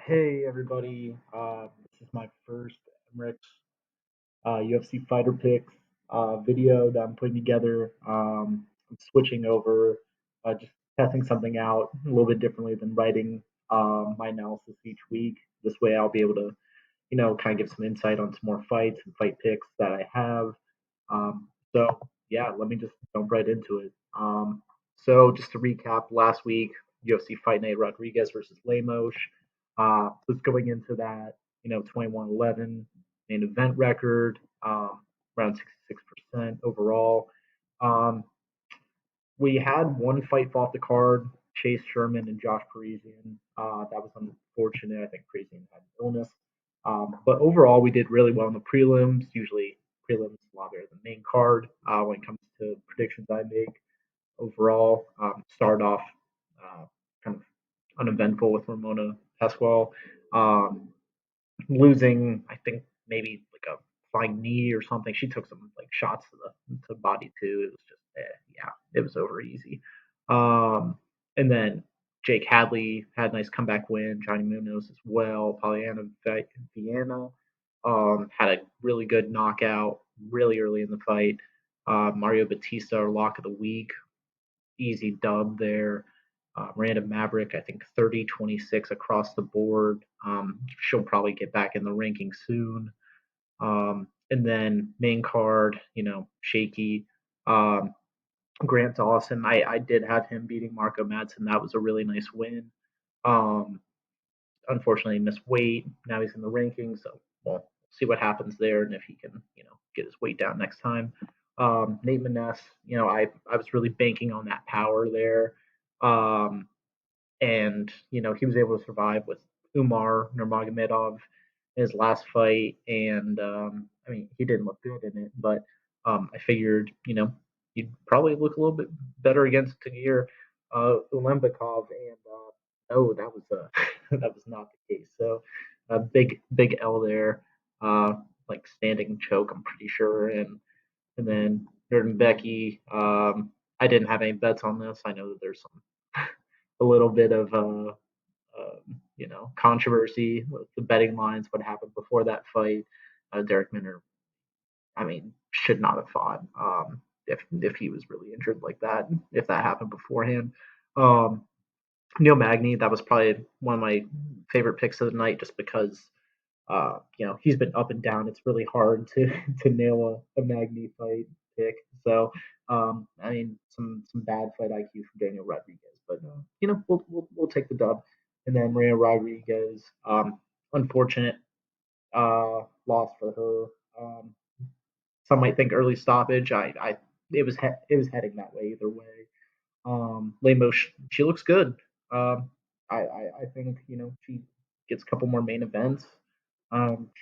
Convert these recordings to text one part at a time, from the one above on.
Hey everybody, this is my first Emrick UFC fighter picks video that I'm putting together. I'm switching over, just testing something out a little bit differently than writing my analysis each week. This way I'll be able to, kind of give some insight on some more fights and fight picks that I have. So yeah, let me just jump right into it. So just to recap, last week UFC Fight Night Rodriguez versus Lemos. Was going into that, 21-11 main event record, around 66% overall. Um, we had one fight fall off the card, Chase Sherman and Josh Parisian. That was unfortunate. I think Parisian had an illness. But overall, we did really well in the prelims. Usually, prelims a lot better than the main card when it comes to predictions I make. Overall, started off kind of uneventful with Ramona Pascual. Um, Losing, I think maybe like a flying knee or something. She took some like shots to the body too. It was just yeah, it was over easy. And then Jake Hadley had a nice comeback win. Johnny Munoz as well. Pollyanna Vienna had a really good knockout really early in the fight. Mario Batista, our lock of the week, easy dub there. Miranda Maverick, I think 30-26 across the board. She'll probably get back in the ranking soon. And then main card, shaky. Um, Grant Dawson, I did have him beating Marco Madsen. That was a really nice win. Um, Unfortunately, he missed weight. Now he's in the rankings, so we'll see what happens there and if he can, get his weight down next time. Nate Maness, I was really banking on that power there. Um, and he was able to survive with Umar Nurmagomedov in his last fight, and I mean he didn't look good in it, but I figured he'd probably look a little bit better against Tagir Ulembikov, and no, that was that was not the case. So a big L there, like standing choke, I'm pretty sure, and then Jordan Becky. I didn't have any bets on this. I know that there's some a little bit of controversy with the betting lines. What happened before that fight? Derek Minner, I mean, should not have fought if he was really injured like that. If that happened beforehand, um, Neil Magny, that was probably one of my favorite picks of the night, just because he's been up and down. It's really hard to to nail a Magny fight pick. So I mean, some bad fight IQ from Daniel Rodriguez, but we'll take the dub. And then Maria Rodriguez, unfortunate loss for her. Some might think early stoppage. It was heading that way either way. Lemo, she looks good. I think she gets a couple more main events.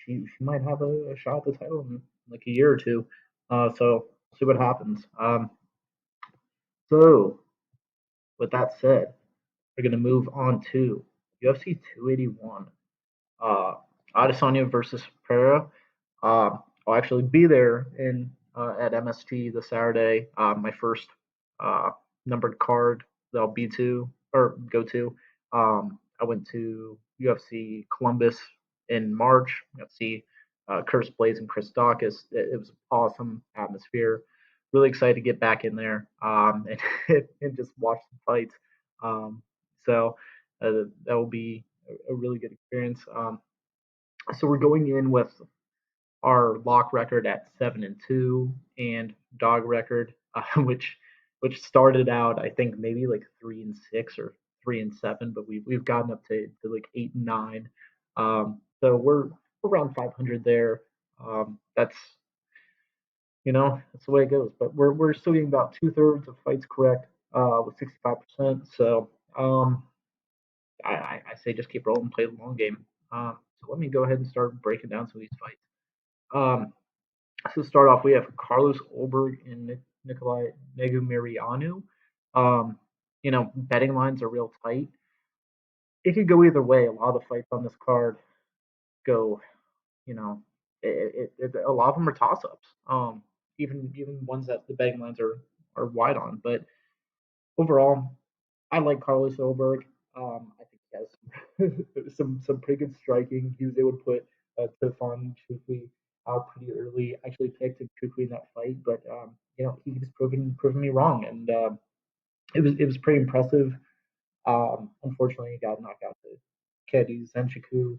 She might have a shot at the title in like a year or two. So see what happens. So with that said, we're gonna move on to UFC 281. Uh, Adesanya versus Pereira. I'll actually be there in at MSG this Saturday. My first uh, numbered card that I'll be to or go to. I went to UFC Columbus in March. Got to see Curtis Blaze and Chris Dawkins. It was an awesome atmosphere. Really excited to get back in there and just watch the fights. Um, so that will be a really good experience. So we're going in with our lock record at 7-2 and dog record, which started out I think maybe like 3-6 or 3-7, but we've gotten up to like 8-9. So we're around 500 there. That's that's the way it goes. But we're still getting about 2/3 of fights correct with 65%. So I say just keep rolling, play the long game. So let me go ahead and start breaking down some of these fights. So to start off, we have Carlos Ulberg and Nikolai Negumirianu. Betting lines are real tight. It could go either way. A lot of the fights on this card go, you know, a lot of them are toss ups. Even ones that the betting lines are wide on. But overall, I like Carlos Ulberg. I think he has some pretty good striking. He was able to put Tefan Chukwi out pretty early. I actually picked Chukwi in that fight, but he just proven me wrong, and it was pretty impressive. Unfortunately, he got knocked out to Kedi Zenchiku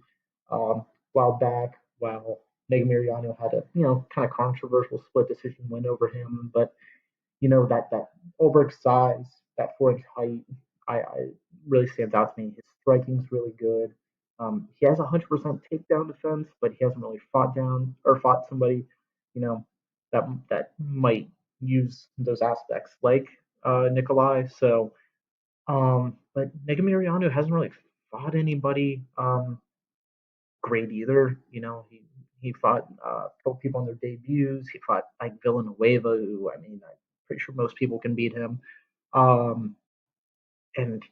while back, while Negamiriano had a kind of controversial split decision win over him. But that Ulbricht size, that 4-inch height, I really stands out to me. His striking's really good. He has 100% takedown defense, but he hasn't really fought down or fought somebody, you know, that might use those aspects like Nikolai. So but Negamiriano hasn't really fought anybody great either. He fought a couple people on their debuts. He fought like Villanueva, who I mean, I'm pretty sure most people can beat him. Um, and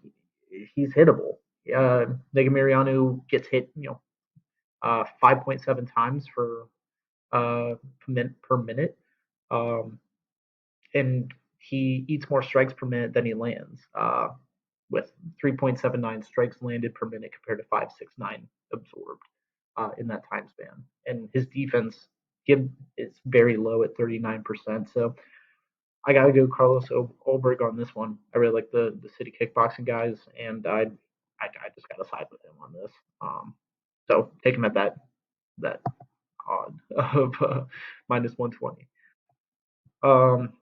he's hittable. Negamiriano gets hit, 5.7 times for per minute. Um, and he eats more strikes per minute than he lands, with 3.79 strikes landed per minute compared to 569 absorbed in that time span. And his defense is very low at 39%. So I got to go Carlos Olberg on this one. I really like the city kickboxing guys, and I just got to side with him on this. So take him at that odd of minus 120. Um,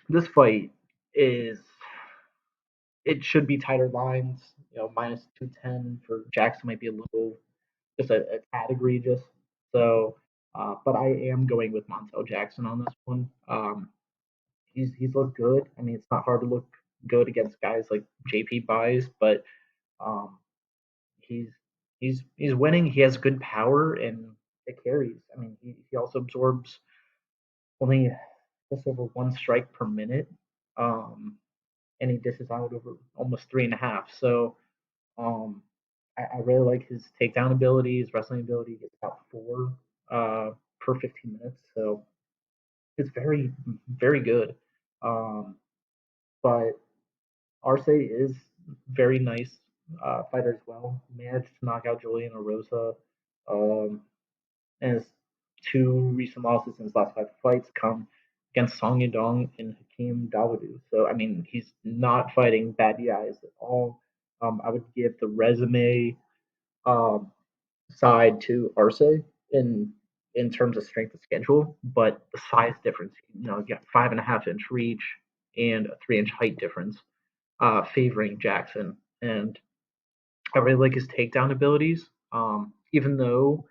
this fight is it should be tighter lines. Minus 210 for Jackson might be a little just a tad egregious. So, but I am going with Montel Jackson on this one. He's looked good. I mean, it's not hard to look good against guys like JP Buys, but um, he's he's winning. He has good power and it carries. I mean, he also absorbs only just over one strike per minute, and he dishes out over almost 3.5. So um, I really like his takedown ability, his wrestling ability. He gets about four per 15 minutes, so it's very very good. Um, but Arce is very nice fighter as well. Managed to knock out Julian Rosa, um, and his two recent losses in his last five fights come against Song Yadong and Hakeem Dawodu. So I mean, he's not fighting bad guys at all. I would give the resume um, side to Arce in in terms of strength of schedule, but the size difference, you got 5.5-inch reach and a 3-inch height difference, favoring Jackson. And I really like his takedown abilities. Even though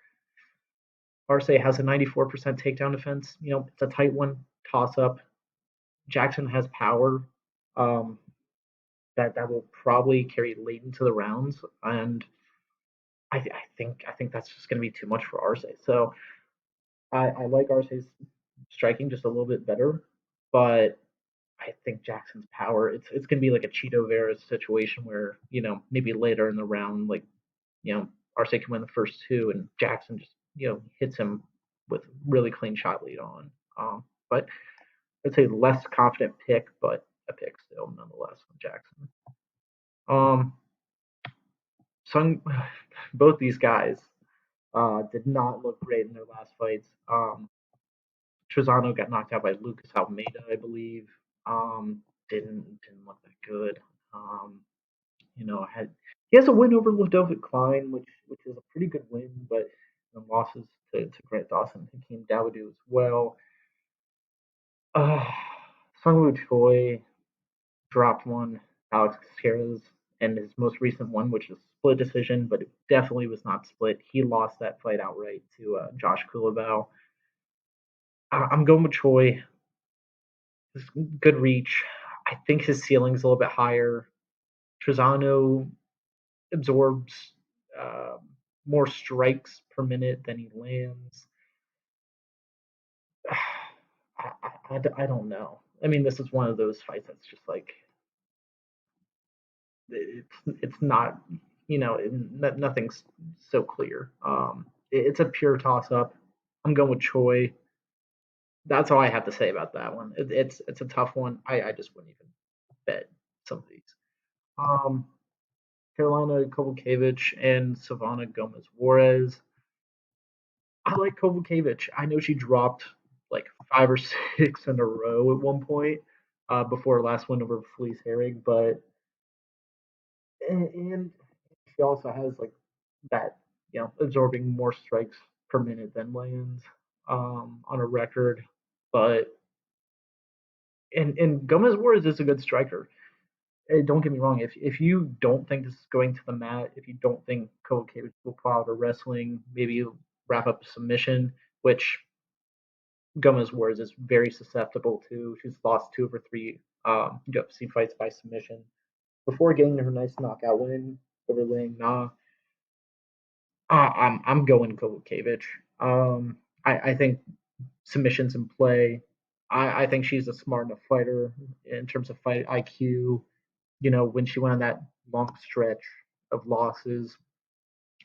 Arce has a 94% takedown defense, it's a tight one, toss up. Jackson has power um, that will probably carry late into the rounds, and I think that's just going to be too much for Arce. So I like Arce's striking just a little bit better, but I think Jackson's power it's going to be like a Cheeto Vera situation where maybe later in the round, like Arce can win the first two and Jackson just hits him with really clean shot lead on. But I'd say less confident pick, but a pick still nonetheless on Jackson. Um, Sung, both these guys did not look great in their last fights. Trezano got knocked out by Lucas Almeida, I believe. Didn't look that good. Um, had he has a win over Ludovic Klein, which is a pretty good win, but losses to Grant Dawson and Hakeem Dawodu as well. Uh, Sungwoo Choi dropped one, Alex Caceres, and his most recent one, which was split decision, but it definitely was not split. He lost that fight outright to Josh Kulabau. I'm going with Choi. His good reach. I think his ceiling's a little bit higher. Trezano absorbs more strikes per minute than he lands. I don't know. I mean, this is one of those fights that's just like it's not nothing's so clear. It's a pure toss up. I'm going with Choi. That's all I have to say about that one. It's a tough one. I just wouldn't even bet some of these. Um, Carolina Kovalevich and Savannah Gomez Juarez. I like Kovalevich. I know she dropped like 5 or 6 in a row at one point before her last win over Felice Herrig, but and she also has like that, absorbing more strikes per minute than lands on a record. But and Gomez Juarez is a good striker. Don't get me wrong. If you don't think this is going to the mat, if you don't think Kovalevich will pull out a wrestling, maybe wrap up a submission, which Gomez Juarez is very susceptible to. She's lost 2 of her 3 UFC fights by submission before getting her nice knockout win over Ling Na. I'm going Kovalevich. I think submissions in play. I think she's a smart enough fighter in terms of fight IQ. When she went on that long stretch of losses,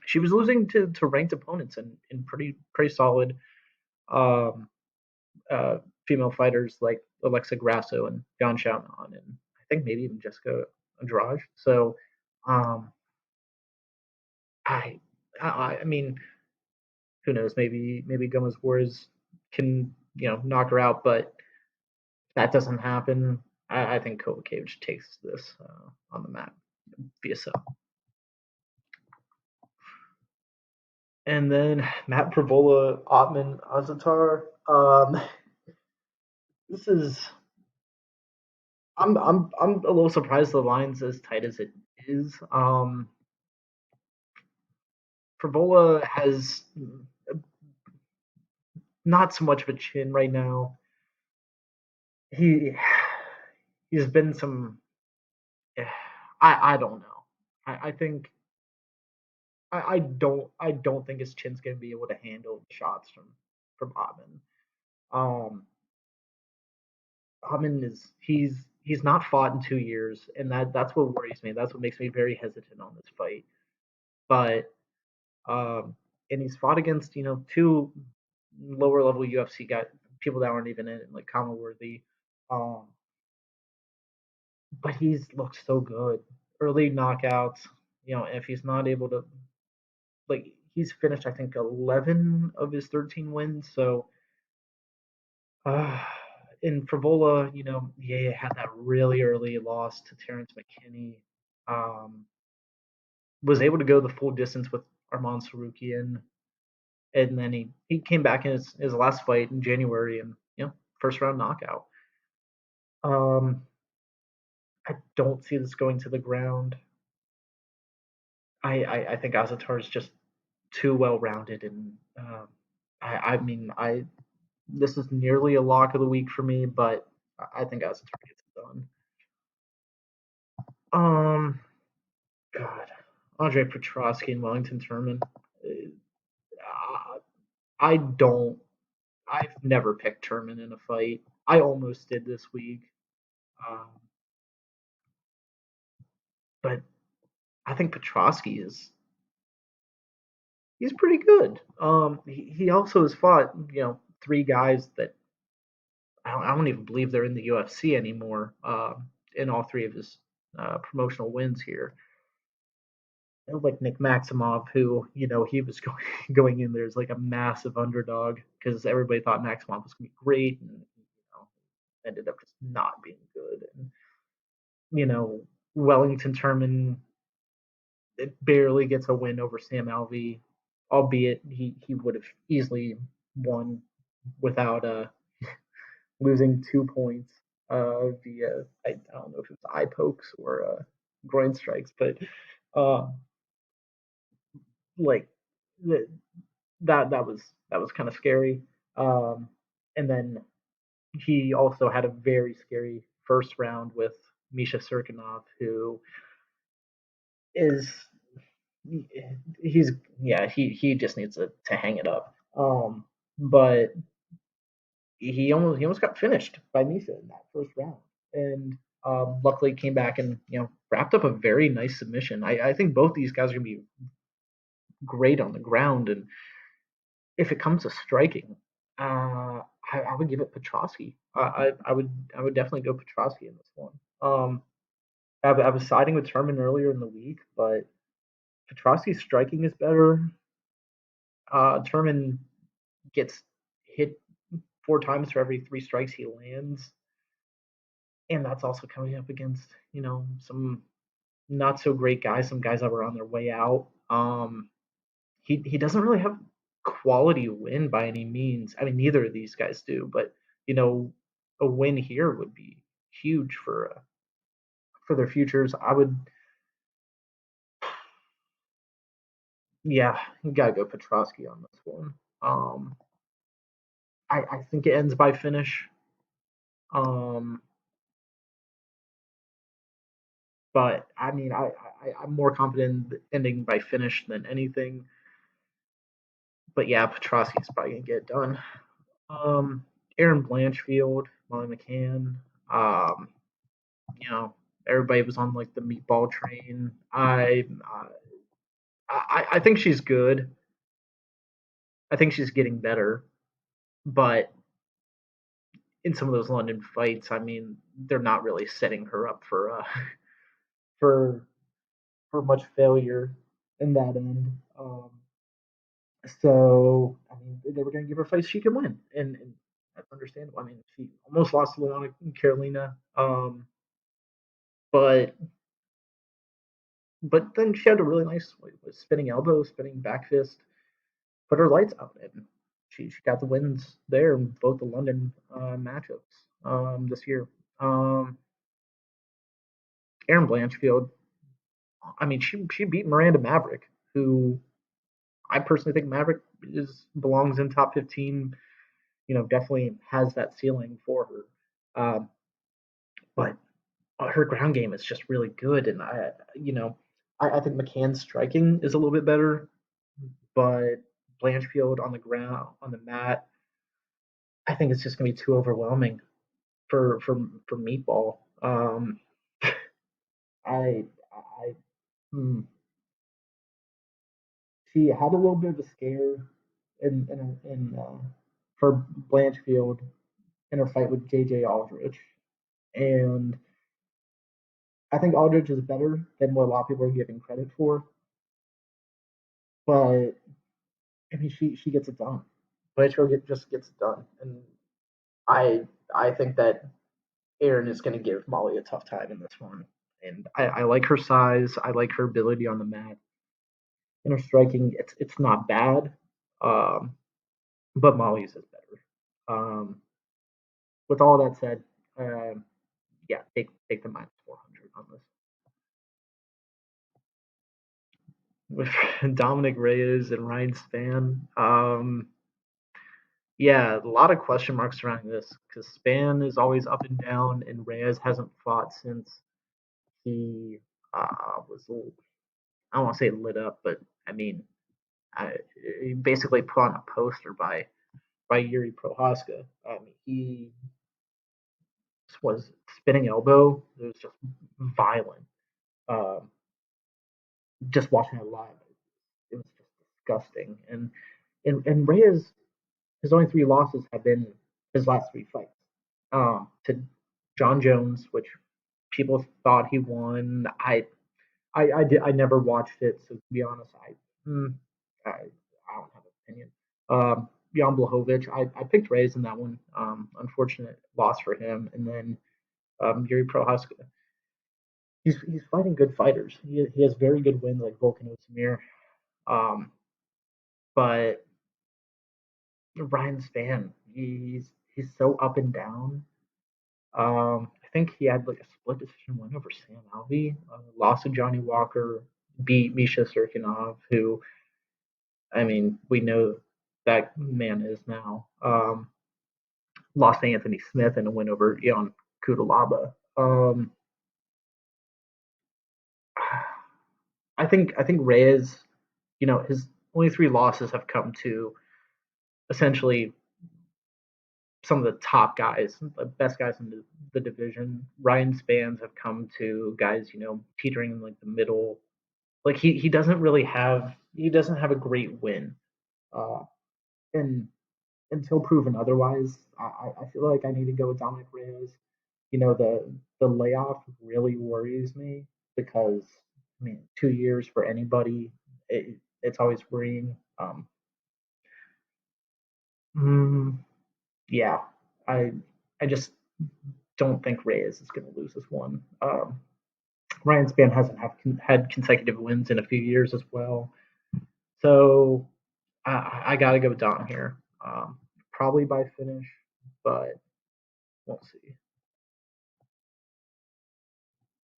she was losing to ranked opponents and in pretty solid um, uh, female fighters like Alexa Grasso and Yan Xiaonan, and I think maybe even Jessica Andrade. So um, I, I mean, who knows? Maybe Gomez Juarez can knock her out, but that doesn't happen. I think Kovacevic takes this on the mat via sub. And then Matt Pravola, Ottman, Azatar. This is I'm a little surprised the line's as tight as it is. Pravola has not so much of a chin right now. He he's been some. I don't know. I think I don't think his chin's gonna be able to handle shots from Ottman. Um, Ottman is he's not fought in 2 years, and that's what worries me. That's what makes me very hesitant on this fight. But and he's fought against two lower level UFC guys, people that aren't even in it, like Kama Worthy. Um, but he's looked so good. Early knockouts, if he's not able to, like, he's finished, I think, 11 of his 13 wins. So, uh, in Frivola, he had that really early loss to Terrence McKinney. Um, was able to go the full distance with Arman Sarukian, and then he came back in his last fight in January and first round knockout. Um, I don't see this going to the ground. I think Azatar is just too well rounded, and I mean this is nearly a lock of the week for me, but I think Azatar gets it done. Um, God, Andre Petrosky and Wellington Turman. Uh, I don't. I've never picked Turman in a fight. I almost did this week, um, but I think Petrosky is he's pretty good. He also has fought 3 guys that I don't even believe they're in the UFC anymore. In all 3 of his promotional wins here, like Nick Maximov, who he was going in there as like a massive underdog because everybody thought Maximov was going to be great, and ended up just not being good. And Wellington Turman, it barely gets a win over Sam Alvey, albeit he would have easily won without losing 2 points via I don't know if it was eye pokes or groin strikes, but uh, like the, that was kind of scary. Um, and then he also had a very scary first round with Misha Serkinov, who is he's yeah he just needs to hang it up. But he almost got finished by Misha in that first round, and luckily came back and wrapped up a very nice submission. I think both these guys are gonna be great on the ground, and if it comes to striking, I would give it Petrosky. I would definitely go Petrosky in this one. I was siding with Turman earlier in the week, but Petrosky's striking is better. Turman gets hit 4 times for every 3 strikes he lands, and that's also coming up against some not so great guys, some guys that were on their way out. He doesn't really have quality win by any means. I mean, neither of these guys do, but you know, a win here would be huge for their futures. I would, yeah, you gotta go Petrosky on this one. Um, I think it ends by finish. Um, but I mean, I'm more confident in ending by finish than anything. But yeah, Petrosky's probably gonna get it done. Um, Aaron Blanchfield, Molly McCann. Um, you know, everybody was on like the meatball train. I think she's good. I think she's getting better, but in some of those London fights, I mean, they're not really setting her up for for much failure in that end. So I mean, they were going to give her fights she can win, and that's understandable. I mean, she almost lost to Luana Carolina, but then she had a really nice spinning elbow, spinning back fist, put her lights out, and she got the wins there in both the London matchups this year. Um, Aaron Blanchfield, I mean, she beat Miranda Maverick, who I personally think Maverick belongs in top 15. Definitely has that ceiling for her. But her ground game is just really good, and I think McCann's striking is a little bit better, but Blanchfield on the ground on the mat, I think it's just gonna be too overwhelming for Meatball. I I hmm, she had a little bit of a scare in for Blanchfield in her fight with JJ Aldrich, and I think Aldrich is better than what a lot of people are giving credit for. But I mean, she gets it done. Blanchfield just gets it done, and I think that Aaron is going to give Molly a tough time in this one. And I like her size. I like her ability on the mat. And her striking, it's not bad, um, but Molly's is better. Um, with all that said, yeah, take the minus 400 on this. With Dominic Reyes and Ryan Span, yeah, a lot of question marks surrounding this because Span is always up and down, and Reyes hasn't fought since he was, I don't want to say lit up, but I mean, he basically put on a poster by Yuri Prohaska. He was spinning elbow. It was just violent. Um, just watching it live, it was just disgusting. And Reyes, his only 3 losses have been his last 3 fights. To John Jones, which people thought he won. I never watched it, so to be honest, I don't have an opinion. Jan Blachowicz, I picked Reyes in that one. Unfortunate loss for him. And then Yuri Prohaska. He's fighting good fighters. He has very good wins like Volkan Ozdemir. Um, but Ryan Spann, he's so up and down. I think he had like a split decision win over Sam Alvey, lost to Johnny Walker, beat Misha Serkinov, who I mean we know that man is now. Lost to Anthony Smith in a win over Ion Kudalaba. I think Reyes, his only 3 losses have come to essentially some of the top guys, the best guys in the division. Ryan Spans have come to guys, teetering in like the middle. Like he doesn't have a great win. Uh, and until proven otherwise, I feel like I need to go with Dominic Reyes. The the layoff really worries me because I mean 2 years for anybody, it's always worrying. Mm, yeah, I I just don't think Reyes is going to lose this one. Ryan Spann hasn't had consecutive wins in a few years as well, so I got to go with Dom here. Probably by finish, but we'll see.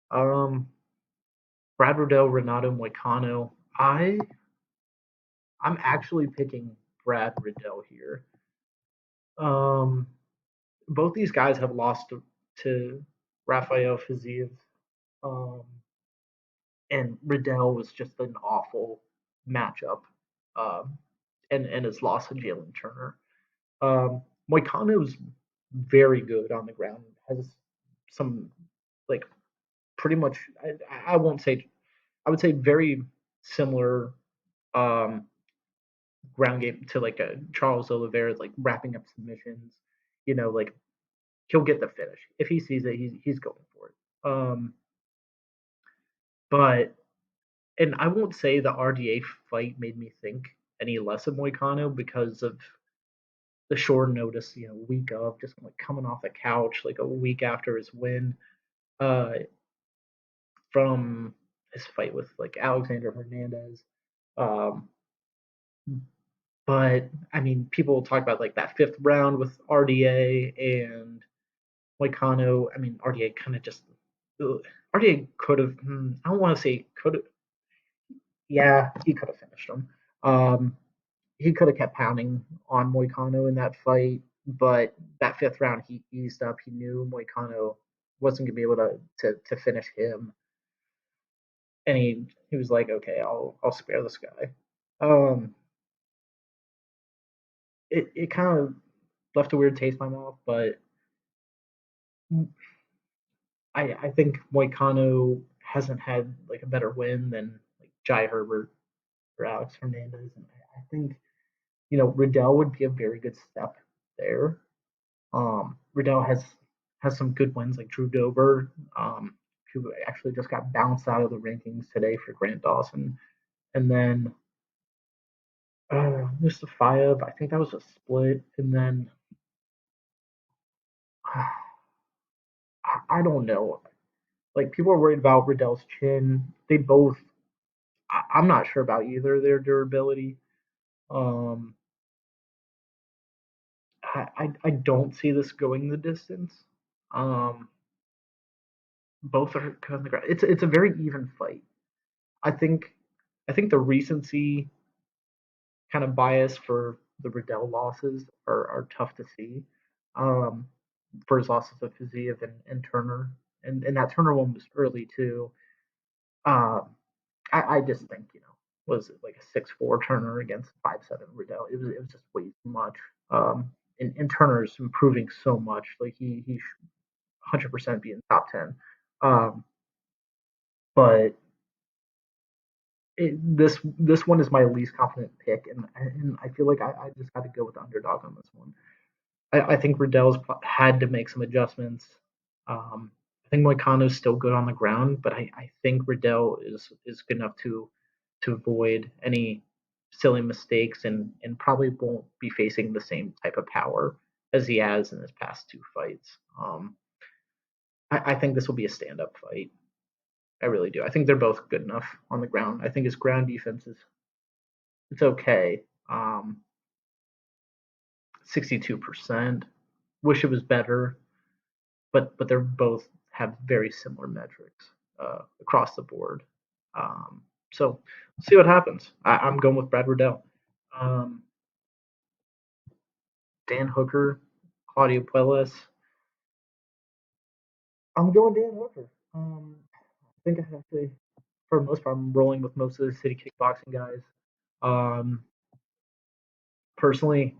Um, Brad Riddell, Renato Moicano. I'm actually picking Brad Riddell here. Um, both these guys have lost to Rafael Fiziev, um, and Riddell was just an awful matchup, um, and his loss to Jalen Turner. Moicano's very good on the ground. Has some like pretty much. I won't say. I would say very similar um, ground game to like a Charles Oliveira, like wrapping up submissions. Like he'll get the finish if he sees it. He's going for it. But and I won't say the RDA fight made me think any less of Moicano because of the short notice, week of just like coming off the couch like a week after his win uh, from his fight with like Alexander Hernandez. Um, but I mean, people talk about like that fifth round with RDA and Moicano. I mean, RDA kind of just RDA could have. I don't want to say could have. Yeah, he could have finished him. Um, he could have kept pounding on Moicano in that fight, but that fifth round he eased up. He knew Moicano wasn't gonna be able to finish him, and he was like, okay, I'll spare this guy. Um, it kind of left a weird taste in my mouth, but I think Moicano hasn't had like a better win than like Jai Herbert or Alex Hernandez, and I think Riddell would be a very good step there. Riddell has some good wins like Drew Dober, who actually just got bounced out of the rankings today for Grant Dawson, and then Mustafayev. I think that was a split, and then I don't know. Like people are worried about Riddell's chin. They both. I'm not sure about either of their durability. Um, I don't see this going the distance. Um, both are on the ground. It's a very even fight. I think I think the recency kind of bias for the Riddell losses are tough to see. Um, for his losses of Fiziev and Turner, and that Turner one was early too. Um, I just think was it like a 6-4 Turner against 5-7 Riddell? It was just way too much. And Turner's improving so much. Like he 100% be in top 10. Um, but this one is my least confident pick, and I feel like I just got to go with the underdog on this one. I think Riddell's had to make some adjustments. I think Moicano's still good on the ground, but I think Riddell is good enough to avoid any silly mistakes and probably won't be facing the same type of power as he has in his past two fights. I think this will be a stand up fight. I really do. I think they're both good enough on the ground. I think his ground defense is it's okay. 62%. Wish it was better, but they're both have very similar metrics across the board. So we'll see what happens. I'm going with Brad Riddell. Um, Dan Hooker, Claudio Puelles. I'm going Dan Hooker. I think I have to, for the most part, I'm rolling with most of the city kickboxing guys. Um, personally,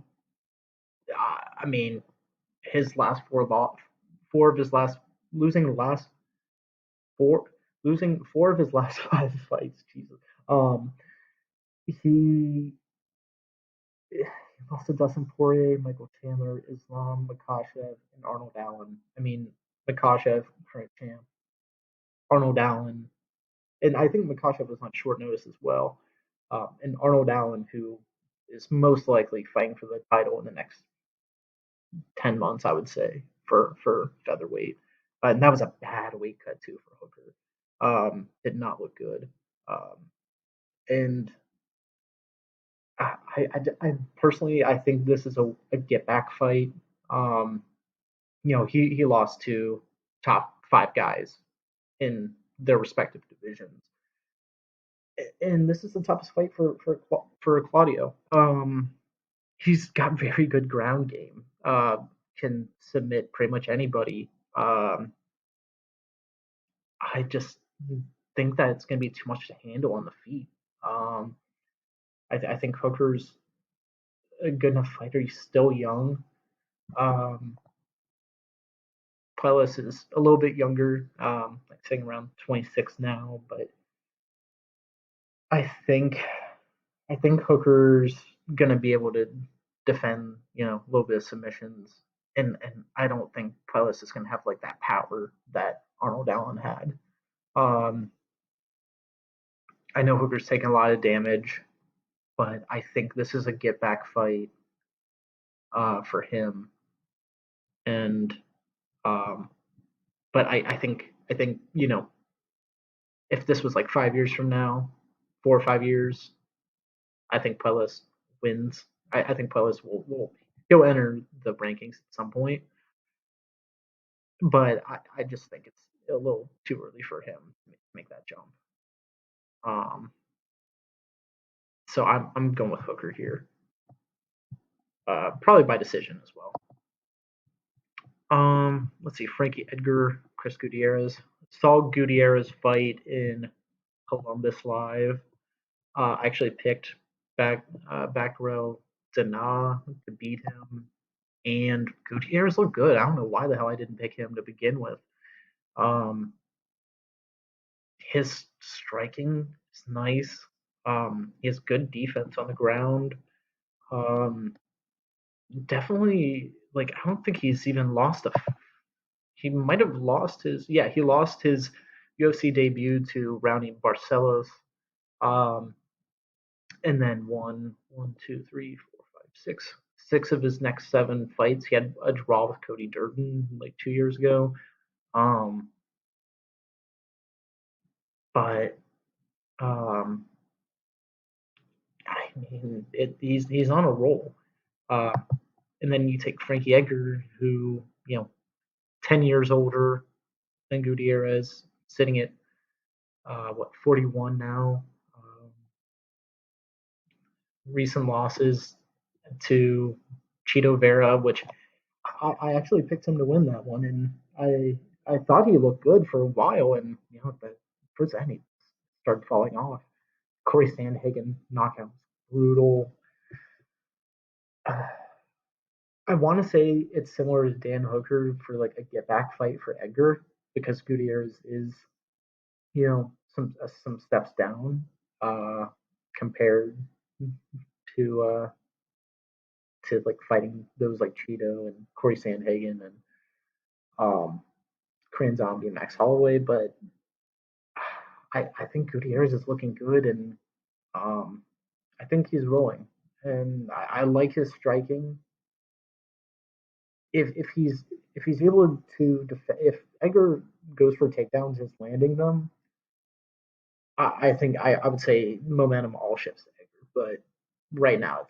I mean, his last four of his last losing the last four losing four of his last five fights. Jesus. He lost to Dustin Poirier, Michael Chandler, Islam Makhachev, and Arnold Allen. I mean, Makhachev, current champ, Arnold Allen, and I think Makhachev was on short notice as well. And Arnold Allen, who is most likely fighting for the title in the next 10 months, I would say, for featherweight. And that was a bad weight cut too for Hooker. Did not look good. And I personally, I think this is a get back fight. Um, he lost to top five guys in their respective divisions, and this is the toughest fight for Claudio. He's got very good ground game. Can submit pretty much anybody. I just think that it's going to be too much to handle on the feet. Um, I think Hooker's a good enough fighter. He's still young. Um, Quellis is a little bit younger, like saying around 26 now, but I think I think Hooker's gonna be able to defend, a little bit of submissions, and I don't think Quellis is gonna have like that power that Arnold Allen had. Um, I know Hooker's taken a lot of damage, but I think this is a get back fight for him, and um, but I think if this was like 5 years from now, 4 or 5 years, I think Puelas wins. I think Puelas will he'll enter the rankings at some point, but I just think it's a little too early for him to make that jump. Um, so I'm going with Hooker here, probably by decision as well. Let's see, Frankie Edgar, Chris Gutierrez. Saw Gutierrez fight in Columbus live. I actually picked back row Dana to beat him, and Gutierrez looked good. I don't know why the hell I didn't pick him to begin with. Um, his striking is nice. He has good defense on the ground. Um, Definitely, like I don't think he's even lost a. He might have lost his. Yeah, he lost his UFC debut to Rowney Barcelos. Um, and then won one, two, three, four, five, six of his next seven fights. He had a draw with Cody Durden like 2 years ago. Um, but um, I mean, he's on a roll. Uh, and then you take Frankie Edgar, who 10 years older than Gutierrez, sitting at 41 now. Recent losses to Cheeto Vera, which I actually picked him to win that one, and I thought he looked good for a while, and towards the end he started falling off. Corey Sandhagen knockout was brutal. I want to say it's similar to Dan Hooker for like a get back fight for Edgar because Gutierrez is some steps down compared to like fighting those like Cheeto and Corey Sandhagen and um, Korean Zombie and Max Holloway, but I think Gutierrez is looking good, and um, I think he's rolling, and I like his striking. If he's able to if Edgar goes for takedowns, is landing them. I think I would say momentum all shifts to Edgar, but right now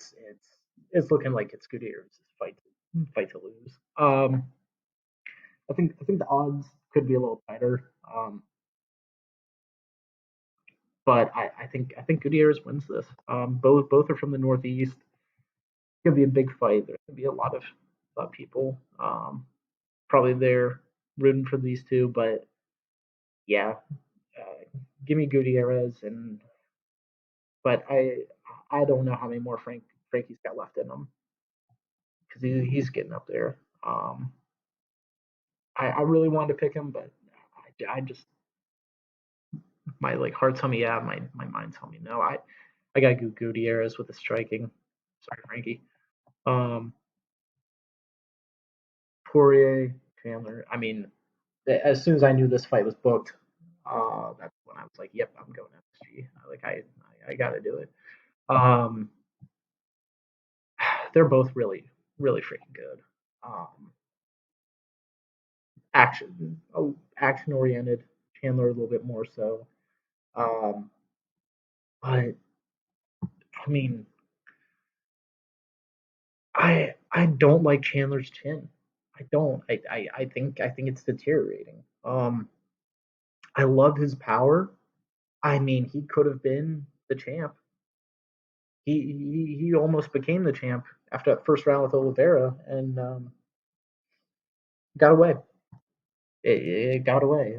it's looking like it's Gutierrez's fight to lose. I think the odds could be a little tighter. But I think Gutierrez wins this. Both are from the Northeast. It's gonna be a big fight. There's gonna be a lot of people probably there rooting for these two. But yeah, give me Gutierrez, and but I don't know how many more Frankie's got left in him because he's getting up there. I really wanted to pick him, but I just my like heart tell me yeah, my mind tell me no. I got Gutierrez with the striking. Sorry, Frankie. Um, Poirier, Chandler. I mean, as soon as I knew this fight was booked, that's when I was like, "Yep, I'm going MSG." I got to do it. Um, they're both really freaking good. Um, action action oriented. Chandler a little bit more so. Um, but I mean, I don't like Chandler's chin. I don't. I think it's deteriorating. I love his power. I mean, he could have been the champ. He almost became the champ after that first round with Oliveira and got away. It got away.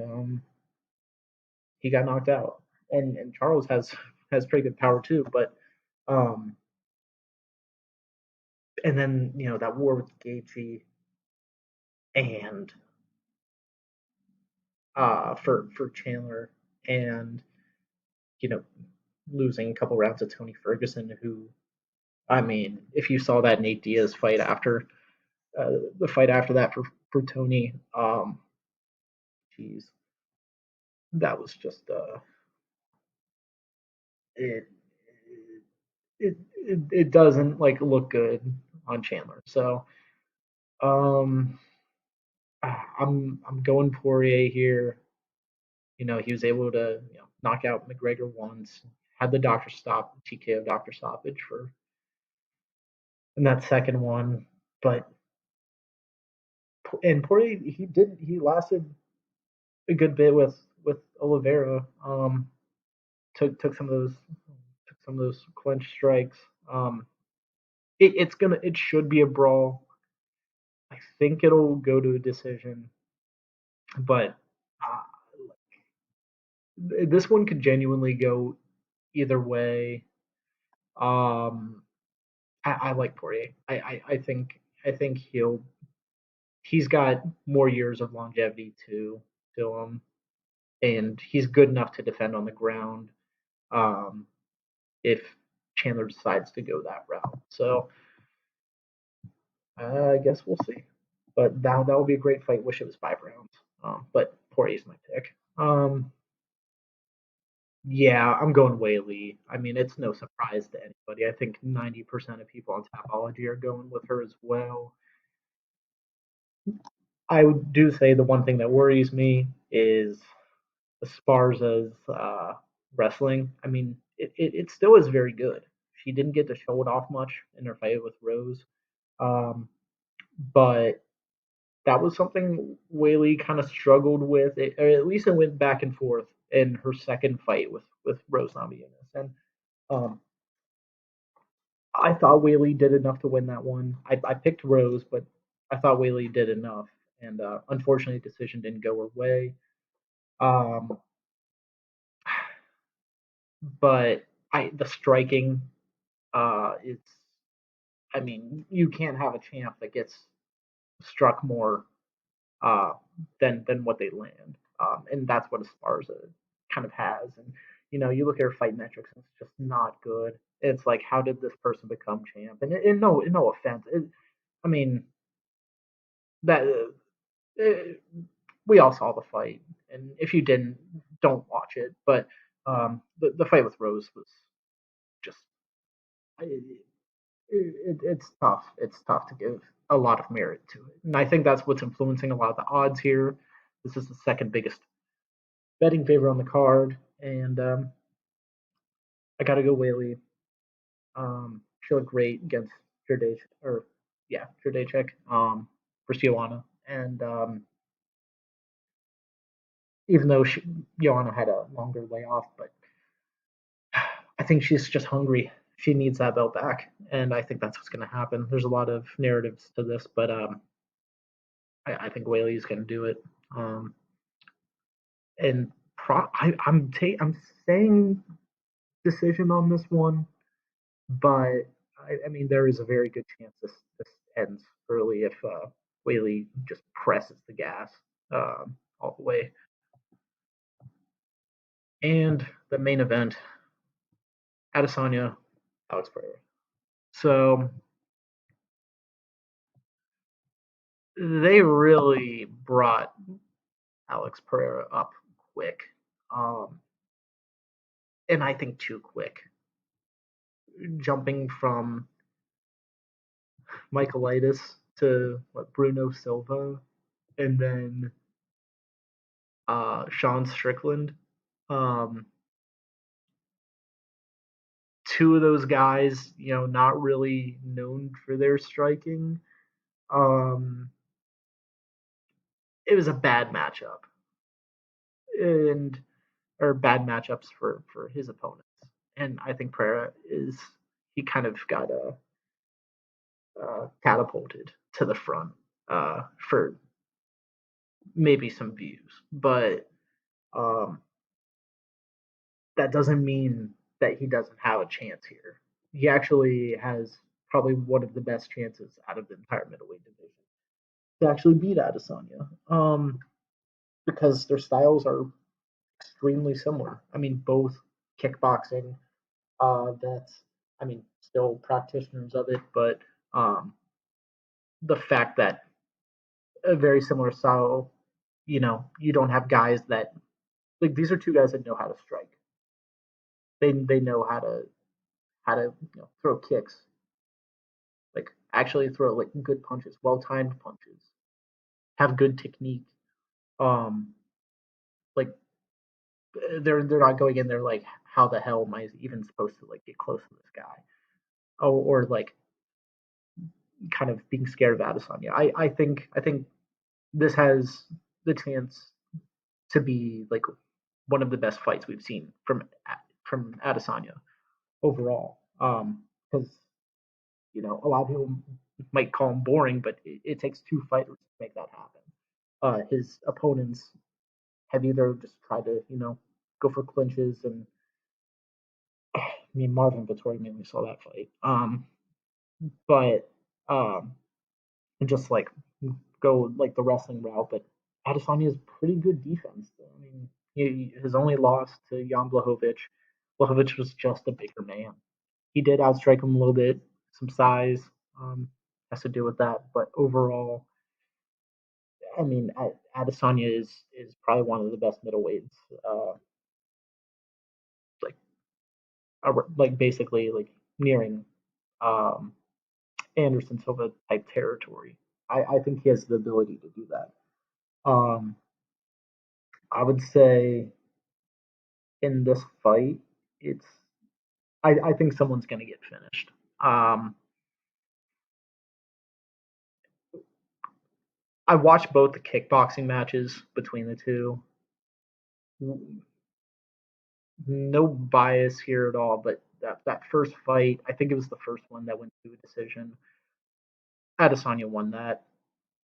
He got knocked out, and Charles has pretty good power too. But um, and then that war with Gaethje and for Chandler and you know losing a couple rounds to Tony Ferguson, who I mean, if you saw that Nate Diaz fight after the fight after that for Tony, geez, that was just it, it doesn't like look good on Chandler. So um, I'm going Poirier here. He was able to knock out McGregor once, had the doctor stop TKO doctor stoppage for in that second one, but and Poirier he lasted a good bit with Oliveira. Took some of those clinch strikes. It should be a brawl. I think it'll go to a decision, but uh, this one could genuinely go either way. Um, I like Poirier. I think he's got more years of longevity to him, and he's good enough to defend on the ground. Um, if Chandler decides to go that route, so I guess we'll see. But that would be a great fight. Wish it was 5 rounds. But Poirier's my pick. Yeah, I'm going Whaley. I mean, it's no surprise to anybody. I think 90% of people on Tapology are going with her as well. I do say the one thing that worries me is Esparza's wrestling. I mean, it still is very good. She didn't get to show it off much in her fight with Rose, um, but that was something Whaley kind of struggled with. Or at least it went back and forth in her second fight with Rose Namajunas, and um, I thought Whaley did enough to win that one. I picked Rose, but I thought Whaley did enough, and unfortunately, the decision didn't go her way. Um, but the striking, it's I mean, you can't have a champ that gets struck more uh, than what they land, and that's what Esparza kind of has. And you look at her fight metrics, and it's just not good. It's like, how did this person become champ? And no offense, I mean that we all saw the fight, and if you didn't, don't watch it. But the fight with Rose was just it's tough. It's tough to give a lot of merit to it, and I think that's what's influencing a lot of the odds here. This is the second biggest betting favorite on the card, and I got to go Whaley. She looked great against Jardej, or yeah, Jardejczyk, for Joanna, and even though Joanna had a longer layoff, but I think she's just hungry. She needs that belt back, and I think that's what's going to happen. There's a lot of narratives to this, but I think Whaley's going to do it. Um, and I'm saying decision on this one, but I mean there is a very good chance this ends early if Whaley just presses the gas all the way. And the main event, Adesanya, Alex Pereira. So they really brought Alex Pereira up quick, um, and I think too quick. Jumping from Michaelitis to Bruno Silva, and then Sean Strickland. Um, Two of those guys, not really known for their striking. Um, it was a bad matchup, and or bad matchups for his opponents. And I think Pereira he kind of got catapulted to the front for maybe some views, but um, that doesn't mean that he doesn't have a chance here. He actually has probably one of the best chances out of the entire middleweight division to actually beat Adesanya, because their styles are extremely similar. I mean, both kickboxing. That's, I mean, still practitioners of it, but um, the fact that a very similar style, you don't have guys that like these are two guys that know how to strike. They know how to throw kicks, like actually throw like good punches, well timed punches, have good technique. Um, like they're not going in there like how the hell am I even supposed to like get close to this guy? Oh, or like kind of being scared of Adesanya. I think this has the chance to be like one of the best fights we've seen from Adesanya overall. Because a lot of people might call him boring, but it takes two fighters to make that happen. His opponents have either just tried to go for clinches, and I mean Marvin Vettori mainly saw that fight. But just like go like the wrestling route, but Adesanya is pretty good defense. I mean, his only loss to Jan Blachowicz. Blachowicz was just a bigger man. He did outstrike him a little bit, some size has to do with that, but overall, I mean, Adesanya is probably one of the best middleweights, like like basically like nearing um, Anderson Silva type territory. I think he has the ability to do that. Um, I would say in this fight, it's I think someone's going to get finished. Um, I watched both the kickboxing matches between the two. No bias here at all, but that first fight, I think it was the first one that went to a decision. Adesanya won that.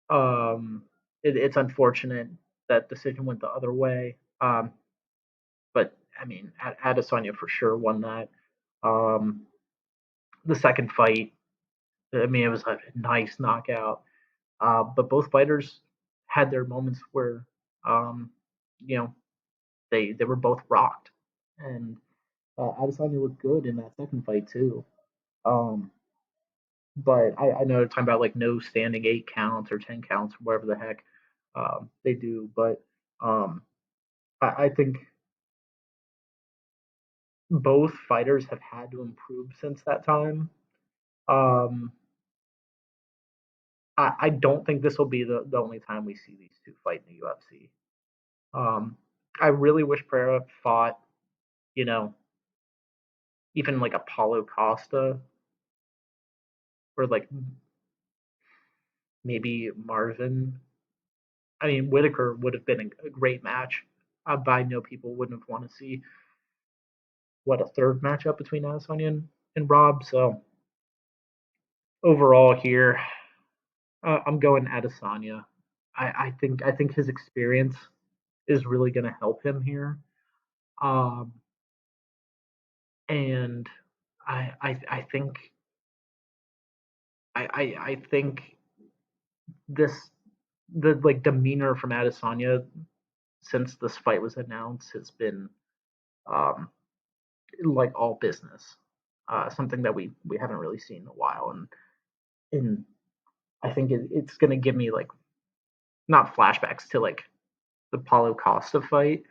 Um, it's unfortunate that decision went the other way. But I mean, Adesanya for sure won that. Um, the second fight, I mean, it was a nice knockout. But both fighters had their moments where, um, you know, they were both rocked, and Adesanya looked good in that second fight too. Um, but I know they're talking about like no standing 8 counts or 10 counts, whatever the heck they do. But um, I think both fighters have had to improve since that time. Um, I don't think this will be the only time we see these two fight in the UFC. Um, I really wish Pereira fought, you know, even like Apollo Costa or like maybe Marvin. I mean, Whitaker would have been a great match. But I know people wouldn't have want to see a third matchup between Adesanya and Rob. So overall here, I'm going Adesanya. I think his experience is really going to help him here. Um, and I think I think this the like demeanor from Adesanya since this fight was announced has been um, like all business, something that we haven't really seen in a while, and I think it's going to give me like not flashbacks to like the Paulo Costa fight,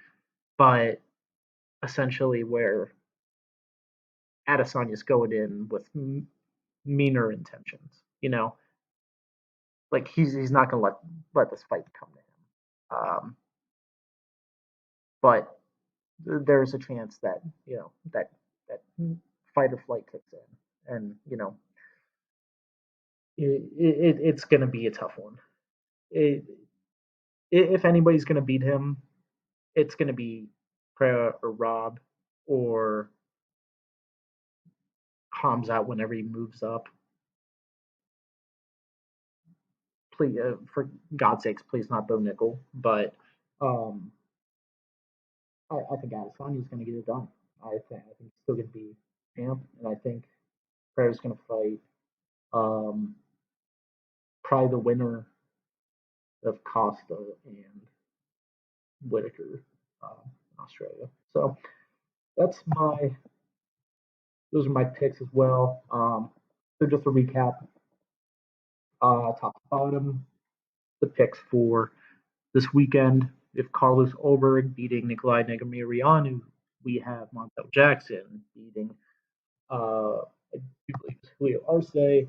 but essentially where Adesanya's going in with meaner intentions. Like he's not gonna let this fight come to him. But there's a chance that that fight or flight kicks in, and it's gonna be a tough one. It, if anybody's gonna beat him, it's gonna be Pereira or Rob or Hamza whenever he moves up. Please, for God's sakes, please not Bo Nickel. But um, I think Adesanya's going to get it done. I think he's still going to be champ, and I think Pereira's going to fight um, probably the winner of Costa and Whitaker in Australia. So that's my those are my picks as well. So just to recap, top to bottom, the picks for this weekend. If Carlos Ulberg beating Nikolai Negumereanu, we have Montel Jackson beating I do believe it's Julio Arce,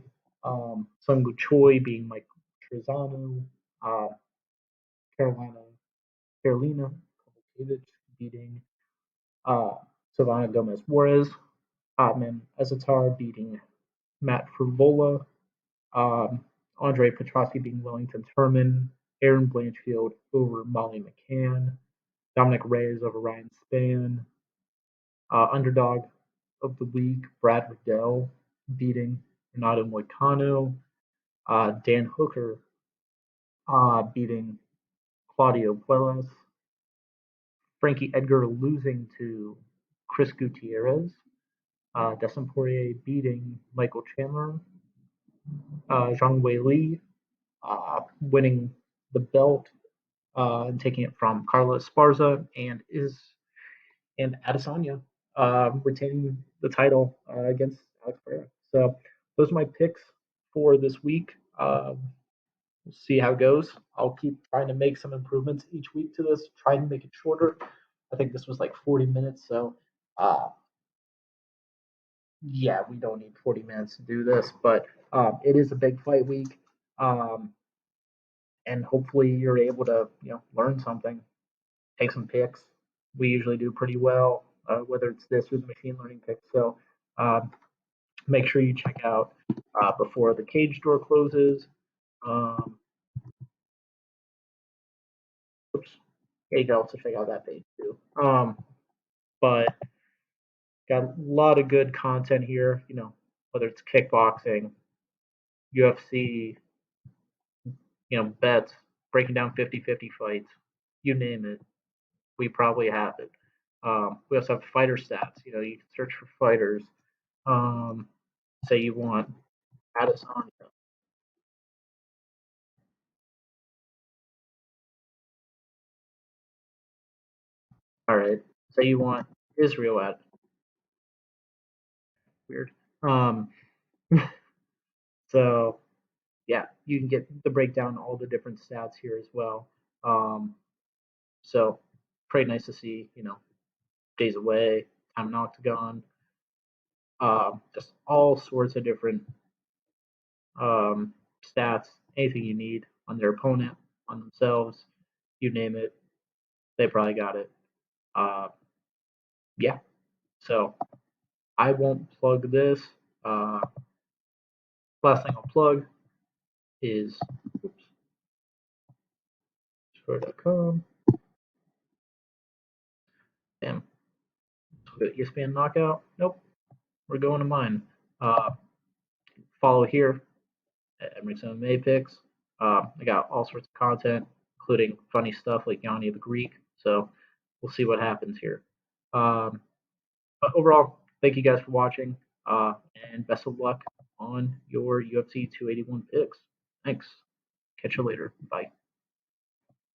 Sung Woo Choi being Mike Trezano, uh, Carolina Carolina Kovacevic beating uh, Savannah Gomez Juarez, Otman Ezatar beating Matt Fruvola, Andre Petrosky being Wellington Turman, Aaron Blanchfield over Molly McCann, Dominic Reyes over Ryan Spann, underdog of the week, Brad Riddell beating Renato Moicano, Dan Hooker beating Claudio Puelles, Frankie Edgar losing to Chris Gutierrez, Dustin Poirier beating Michael Chandler, Zhang Wei Li winning the belt and taking it from Carlos Esparza, and Adesanya retaining the title against Alex Pereira. So those are my picks for this week. We'll see how it goes. I'll keep trying to make some improvements each week to this, try and make it shorter. I think this was like 40 minutes, so uh, yeah, we don't need 40 minutes to do this, but it is a big fight week, um, and hopefully you're able to learn something, take some picks. We usually do pretty well, whether it's this or the machine learning picks. So um, make sure you check out before the cage door closes. Um, oops, yeah, you can also check out that page too. But got a lot of good content here. Whether it's kickboxing, UFC, bets, breaking down 50-50 fights, you name it, we probably have it. We also have fighter stats. You can search for fighters. Say you want Adesanya. All right. Say you want Israel at weird. Um, so yeah, you can get the breakdown, all the different stats here as well. Um, so pretty nice to see. Days away, time in octagon, just all sorts of different um, stats, anything you need on their opponent, on themselves, you name it, they probably got it. Uh, yeah, so I won't plug this. Uh, Last thing I'll plug is score.com. Damn, ESPN knockout. Nope, we're going to mine. Uh, Follow here at Emrick's MMA picks. I got all sorts of content, including funny stuff like Yanni the Greek. So we'll see what happens here. Um, but overall, thank you guys for watching, and best of luck on your UFC 281 picks. Thanks. Catch you later. Bye.